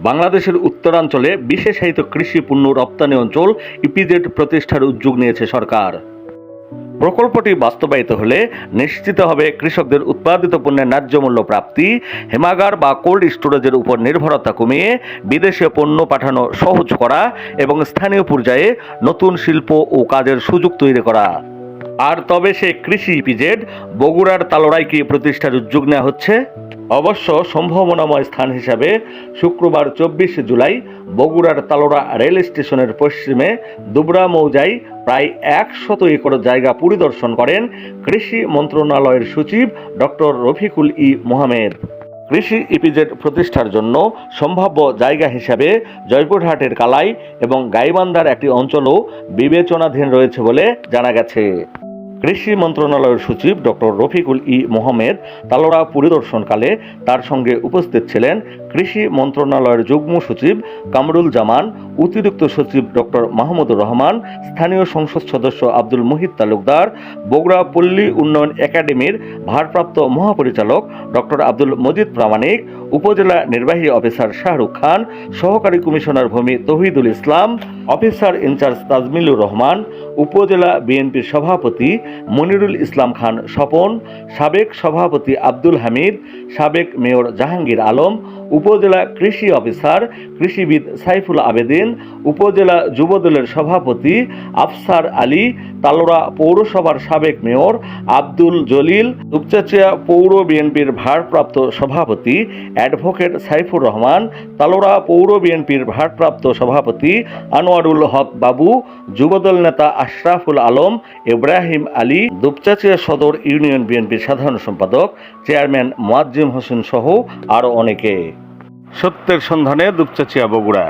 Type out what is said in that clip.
বাংলাদেশের উত্তরাঞ্চলে বিশেষায়িত কৃষি পণ্য রপ্তানি অঞ্চল ইপিজেড প্রতিষ্ঠার উদ্যোগ নিয়েছে সরকার। প্রকল্পটি বাস্তবায়িত হলে নিশ্চিত হবে কৃষকদের উৎপাদিত পণ্যের ন্যায্য মূল্য প্রাপ্তি, হিমাগার বা কোল্ড স্টোরেজের উপর নির্ভরতা কমিয়ে বিদেশে পণ্য পাঠানো সহজ করা এবং স্থানীয় পর্যায়ে নতুন শিল্প ও কাজের সুযোগ তৈরি করা। আর তবে সে কৃষি ইপিজেড বগুড়ার তালোড়ায় কি প্রতিষ্ঠার উদ্যোগ নেওয়া হচ্ছে? অবশ্য সম্ভাবনাময় স্থান হিসাবে শুক্রবার 24 জুলাই বগুড়ার তালোড়া রেল স্টেশনের পশ্চিমে দুবরা মৌজায় প্রায় 100 একর জায়গা পরিদর্শন করেন কৃষি মন্ত্রণালয়ের সচিব ডক্টর রফিকুল মোহাম্মদ। কৃষি ইপিজেড প্রতিষ্ঠার জন্য সম্ভাব্য জায়গা হিসাবে জয়পুরহাটের কালাই এবং গাইবান্ধার একটি অঞ্চলও বিবেচনাধীন রয়েছে বলে জানা গেছে। কৃষি মন্ত্রণালয়ের সচিব ডক্টর রফিকুল মোহাম্মদ তালোড়া পরিদর্শনকালে তার সঙ্গে উপস্থিত ছিলেন কৃষি মন্ত্রণালয়ের যুগ্ম সচিব কামরুল জামান, অতিরিক্ত সচিব ডক্টর মাহমুদুর রহমান, স্থানীয় সংসদ সদস্য আব্দুল মুহিত তালুকদার, বগুড়া পল্লী উন্নয়ন একাডেমির ভারপ্রাপ্ত মহাপরিচালক ডক্টর আব্দুল মজিদ প্রামাণিক, উপজেলা নির্বাহী অফিসার শাহরুখ খান, সহকারী কমিশনার ভূমি তৌহিদুল ইসলাম, অফিসার ইনচার্জ তাজমিলুর রহমান, উপজেলা বিএনপির সভাপতি মনিরুল ইসলাম খান স্বপন, সাবেক সভাপতি আব্দুল হামিদ, সাবেক মেয়র জাহাঙ্গীর আলম, উপজেলা কৃষি অফিসার কৃষিবিদ সাইফুল আবেদিন, উপজেলা যুবদলের সভাপতি আফসার আলী, তালোড়া পৌরসভার সাবেক মেয়র আব্দুল জলিল, দুপচাচিয়া পৌর বিএনপির ভারপ্রাপ্ত সভাপতি অ্যাডভোকেট সাইফুর রহমান, তালোড়া পৌর বিএনপির ভারপ্রাপ্ত সভাপতি আনোয়ারুল হক বাবু, যুবদল নেতা আশরাফুল আলম, ইব্রাহিম আলী, দুপচাচিয়া সদর ইউনিয়ন বিএনপির সাধারণ সম্পাদক চেয়ারম্যান মুয়াজ্জিম হোসেন সহ আরও অনেকে। সত্যের সন্ধানে দুপচাচিয়া বগুড়া।